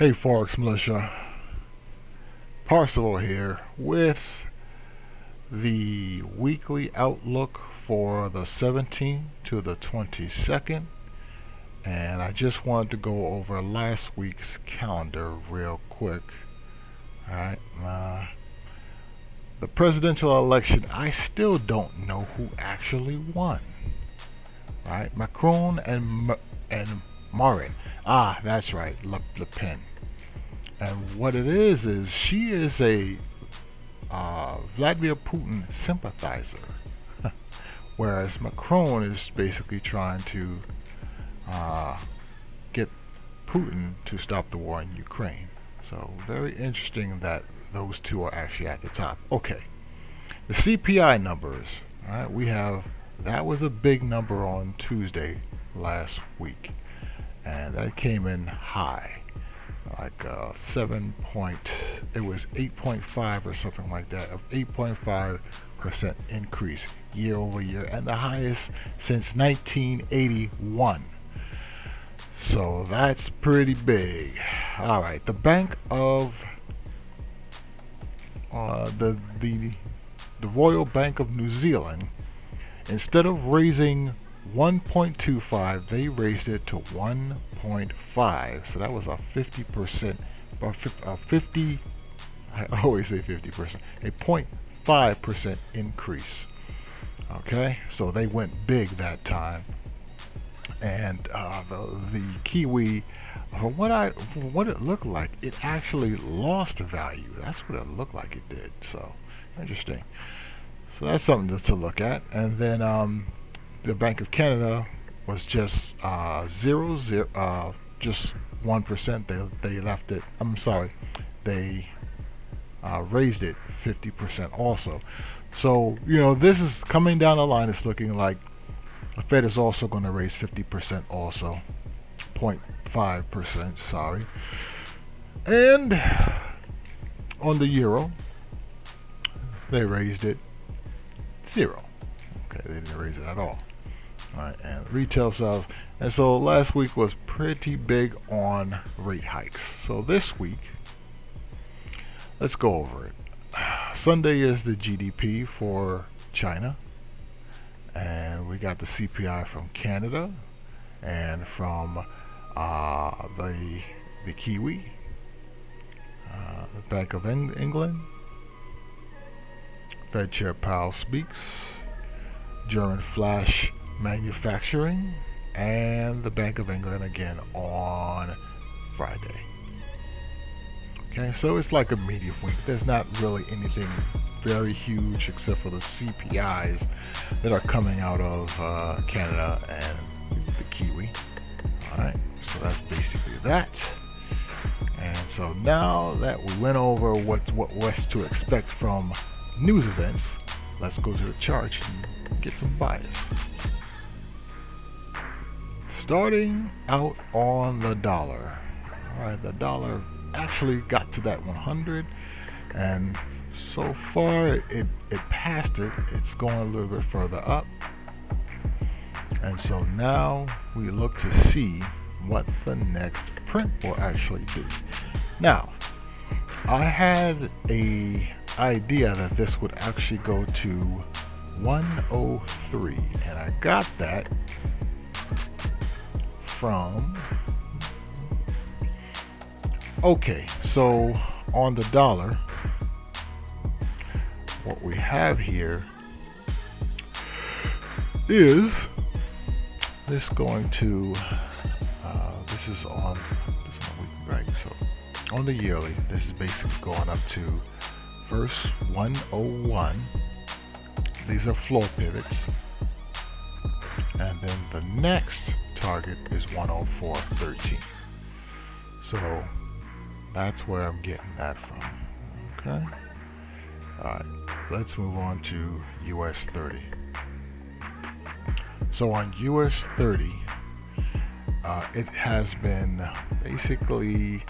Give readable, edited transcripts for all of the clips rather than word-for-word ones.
Hey Forex Militia, Parcival here with the weekly outlook for the 17th to the 22nd, and I just wanted to go over last week's calendar real quick. Alright, the presidential election, I still don't know who actually won. Right, Macron and Marin. That's right, Le Pen. And what it is she is a Vladimir Putin sympathizer, whereas Macron is basically trying to get Putin to stop the war in Ukraine. So very interesting that those two are actually at the top. Okay, the CPI numbers. All right, we have that was a big number on Tuesday last week, and that came in high. Like it was 8.5 or something like that, of 8.5% increase year over year, and the highest since 1981. So that's pretty big. All right, the Bank of the Royal Bank of New Zealand, instead of raising 1.25, they raised it to 1.5. So that was a 50%, I always say 50%, a 0.5% increase. Okay, so they went big that time. And the Kiwi, from what it looked like, it actually lost value. That's what it looked like it did. So interesting. So that's something to look at. And then the Bank of Canada was just just 1%. They left it. I'm sorry, they raised it 50% also. So this is coming down the line. It's looking like the Fed is also going to raise 50% also, 0.5%. Sorry. And on the euro, they raised it 0. Okay, they didn't raise it at all. Alright, and retail sales. And so last week was pretty big on rate hikes. So this week, let's go over it. Sunday is the GDP for China. And we got the CPI from Canada and from the Kiwi, the Bank of England, Fed Chair Powell speaks, German flash manufacturing, and the Bank of England again on Friday. Okay, so it's like a medium week. There's not really anything very huge except for the CPIs that are coming out of Canada and the Kiwi. Alright, so that's basically that. And so now that we went over what's to expect from news events, let's go to the chart and get some bias. Starting out on the dollar. Alright, the dollar actually got to that 100, and so far it passed it. It's going a little bit further up, and so now we look to see what the next print will actually be. Now, I had a idea that this would actually go to 103, and I got that from so on the dollar, what we have here is this going to this is on weekly, right? So on the yearly, this is basically going up to first 101. These are floor pivots, and then the next target is 104.13. So that's where I'm getting that from. Okay. Alright, let's move on to US 30. So on US 30, it has been basically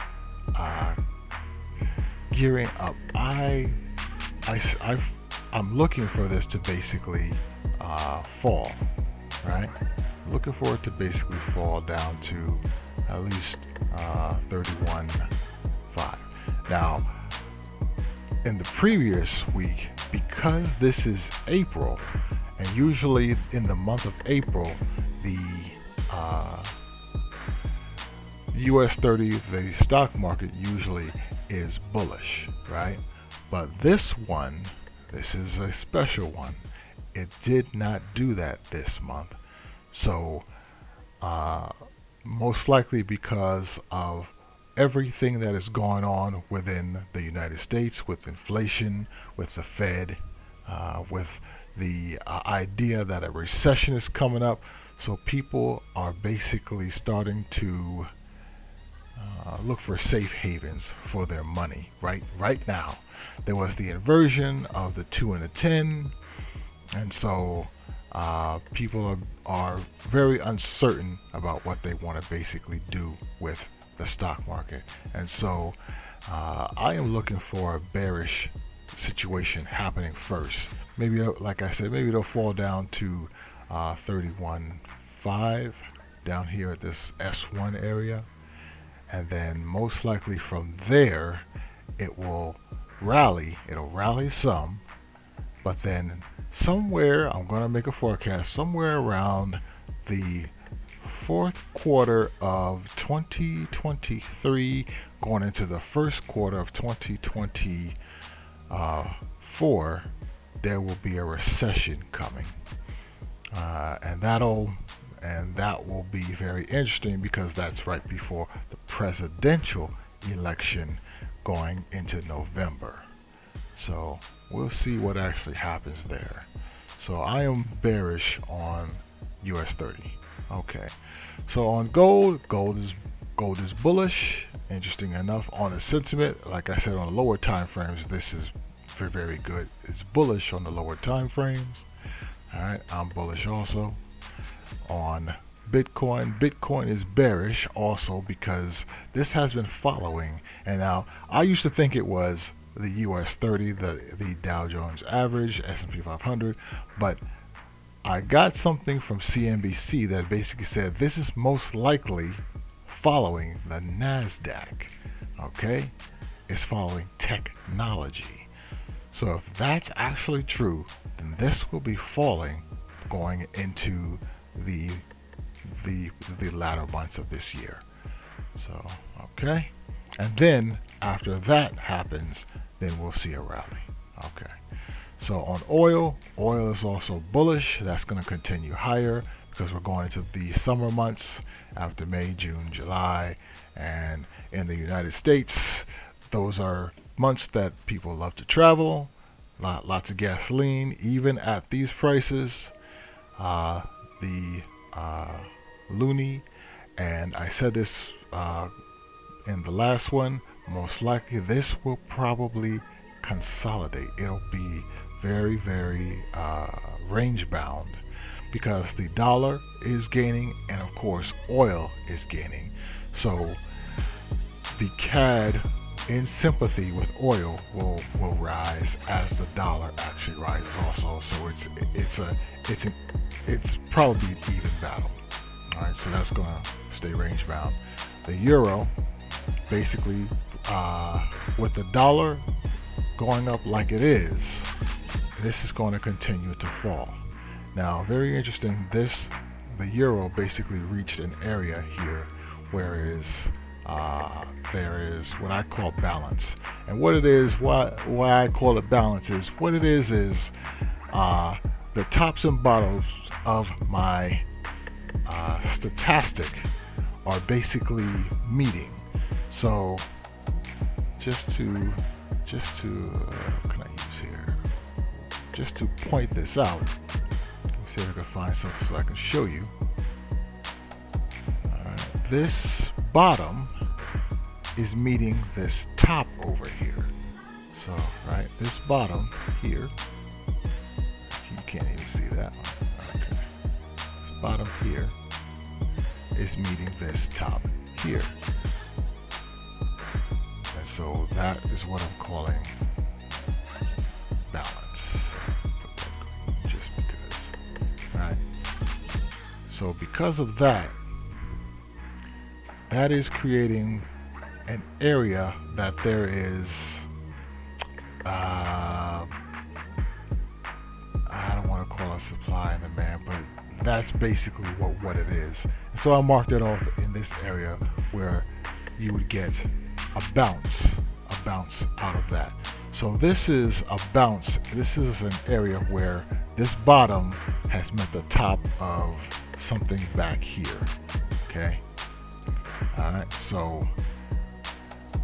gearing up. I'm looking for this to basically fall, right? Looking for it to basically fall down to at least 31 Now, in the previous week, because this is April, and usually in the month of April, the US 30, the stock market usually is bullish, right? But this one, this is a special one. It did not do that this month. So most likely because of everything that is going on within the United States, with inflation, with the Fed, with the idea that a recession is coming up. So people are basically starting to look for safe havens for their money right now. There was the inversion of the 2 and the 10, and so people are very uncertain about what they want to basically do with the stock market. And so I am looking for a bearish situation happening first. Maybe, like I said, maybe it'll fall down to 31.5 down here at this S1 area, and then most likely from there it will rally. It'll rally some, but then somewhere, I'm going to make a forecast, somewhere around the fourth quarter of 2023 going into the first quarter of 2024, there will be a recession coming, and that will be very interesting because that's right before the presidential election going into November. So we'll see what actually happens there. So I am bearish on US 30. Okay. So on gold is bullish. Interesting enough, on the sentiment, like I said, on the lower time frames, this is very, very good. It's bullish on the lower time frames. All right, I'm bullish also on Bitcoin. Bitcoin is bearish also because this has been following, and now I used to think it was the US 30, the Dow Jones average, S&P 500, but I got something from CNBC that basically said this is most likely following the NASDAQ. Okay, it's following technology. So if that's actually true, then this will be falling going into the latter months of this year. So okay, and then after that happens, then we'll see a rally. Okay, so on oil is also bullish. That's going to continue higher because we're going into the summer months after May, June, July, and in the United States, those are months that people love to travel. Lots of gasoline, even at these prices. The loonie, and I said this in the last one, most likely this will probably consolidate. It'll be very, very range bound because the dollar is gaining and of course oil is gaining. So the CAD in sympathy with oil will rise as the dollar actually rises also. So it's probably an even battle. All right, so that's going to stay range bound. The euro, basically, with the dollar going up like it is, this is going to continue to fall. Now, very interesting. The euro basically reached an area here, whereas there is what I call balance. And what it is, why I call it balance is, what it is the tops and bottoms of my stochastic are basically meeting. So just to what can I use here? Just to point this out. Let me see if I can find something so I can show you. Alright, this bottom is meeting this top over here. So right, this bottom here, you can't even see that one. Okay. This bottom here is meeting this top here. And so that is what I'm calling balance. Just because. Right? So because of that, that is creating an area that there is I don't want to call it supply and demand, but that's basically what it is. And so I marked it off in this area where you would get a bounce out of that. So this is a bounce. This is an area where this bottom has met the top of something back here. Okay. All right. So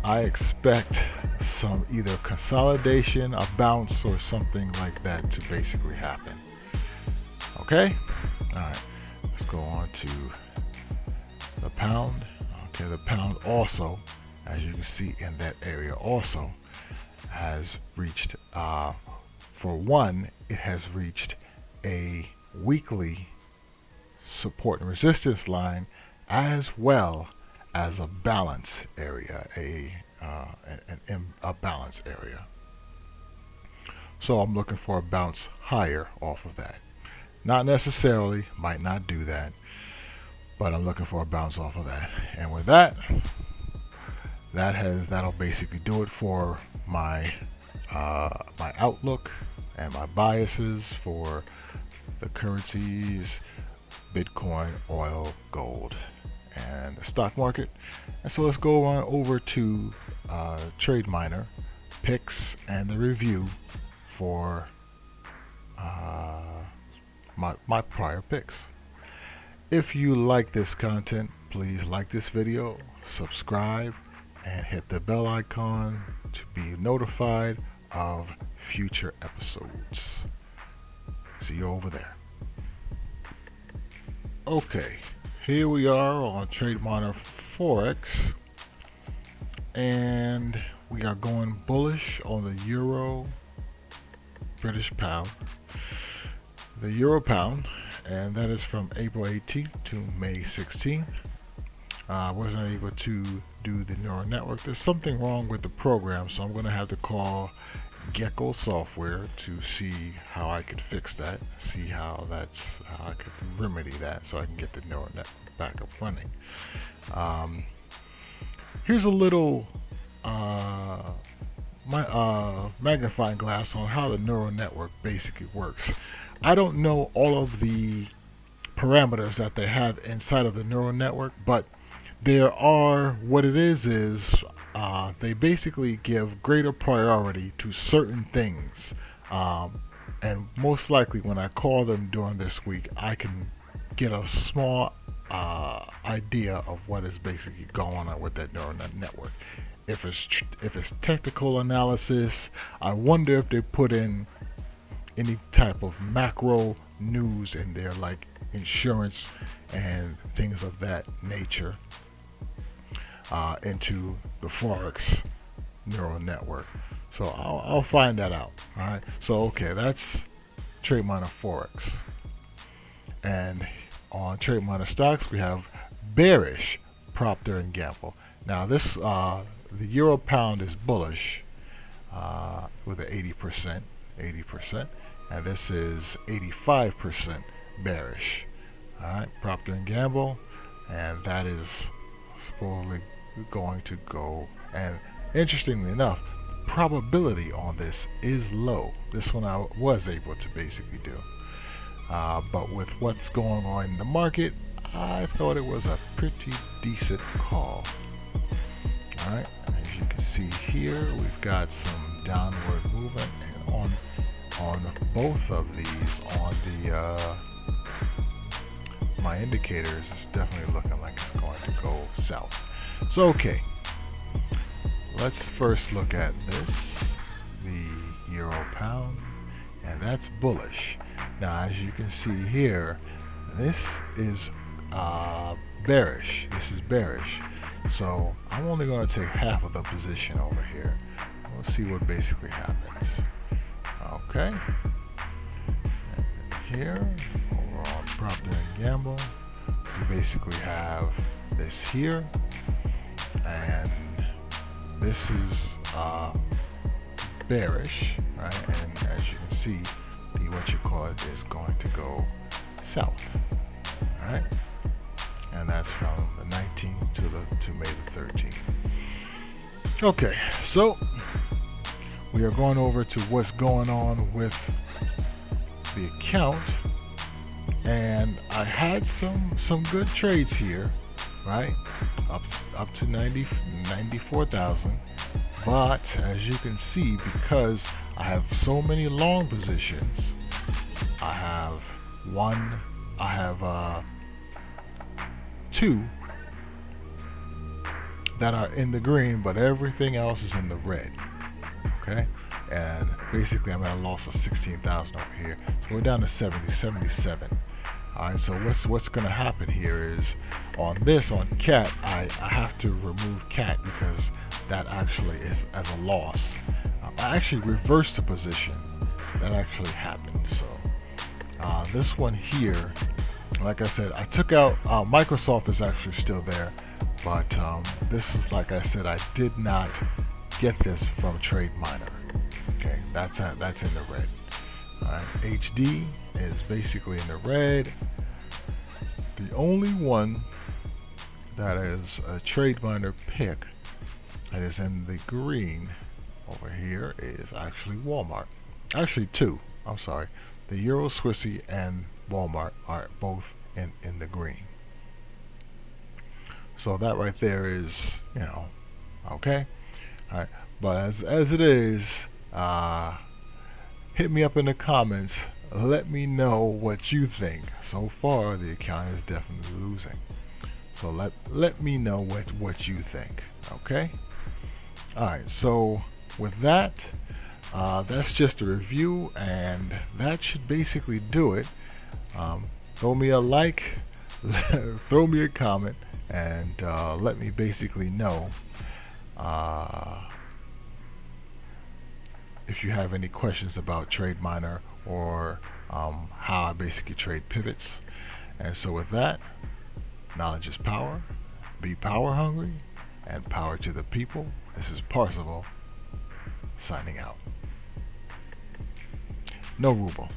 I expect some either consolidation, a bounce, or something like that to basically happen. Okay. All right. Let's go on to the pound. Okay. The pound also, as you can see in that area, also has reached, for one, it has reached a weekly support and resistance line, as well as a balance area, a balance area. So I'm looking for a bounce higher off of that. Not necessarily, might not do that, but I'm looking for a bounce off of that. And with that, that'll basically do it for my my outlook and my biases for the currencies, Bitcoin, oil, gold, and the stock market. And so let's go on over to Trademiner picks and the review for my prior picks. If you like this content, please like this video, subscribe, and hit the bell icon to be notified of future episodes. See you over there. Okay, here we are on Trademiner Forex, and we are going bullish on the Euro British pound, the Euro pound, and that is from April 18th to May 16th. I wasn't able to do the neural network. There's something wrong with the program, so I'm going to have to call Gecko Software to see how I could fix that, see how I could remedy that so I can get the neural network back up running. Here's a little magnifying glass on how the neural network basically works. I don't know all of the parameters that they have inside of the neural network, but there are, what it is they basically give greater priority to certain things, and most likely when I call them during this week, I can get a small idea of what is basically going on with that neural network. If it's technical analysis, I wonder if they put in any type of macro news in there, like insurance and things of that nature, into the Forex neural network. So I'll find that out. All right. So okay, that's Trademiner Forex, and on Trademiner stocks we have bearish Procter and Gamble. Now this the Euro pound is bullish with an 80%, and this is 85% bearish. All right, Procter and Gamble, and that is supposedly going to go. And interestingly enough, probability on this is low. This one I was able to basically do, but with what's going on in the market, I thought it was a pretty decent call. All right, as you can see here, we've got some downward movement, and on both of these, on the my indicators, it's definitely looking like it's going to go south. So okay, let's first look at this, the Euro pound, and that's bullish. Now as you can see here, this is bearish. This is bearish. So I'm only going to take half of the position over here. We'll see what basically happens. Okay. And here, over on Procter & Gamble, we basically have this here, and this is bearish, right? And as you can see, the what you call it is going to go south, all right? And that's from the 19th to May the 13th. Okay, so we are going over to what's going on with the account, and I had some good trades here, right? Up to 94,000. But as you can see, because I have so many long positions, I have two that are in the green, but everything else is in the red. Okay, and basically I'm at a loss of 16,000 over here, so we're down to 77. All right, so what's going to happen here is on cat, I have to remove cat because that actually is as a loss. I actually reversed the position. That actually happened. So this one here, like I said, I took out Microsoft is actually still there, but this is, like I said, I did not get this from Trademiner. Okay, that's in the red. All right, HD is basically in the red. The only one that is a Trademiner pick that is in the green over here is actually Walmart. Actually two. I'm sorry. The Euro Swissy and Walmart are both in the green. So that right there is, okay. All right. But as it is, hit me up in the comments. Let me know what you think. So far, the account is definitely losing. So let me know what you think. Okay. All right. So with that, that's just a review, and that should basically do it. Throw me a like, throw me a comment, and let me basically know if you have any questions about Trademiner or how I basically trade pivots. And so with that, knowledge is power. Be power hungry and power to the people. This is Parzival signing out. No ruble.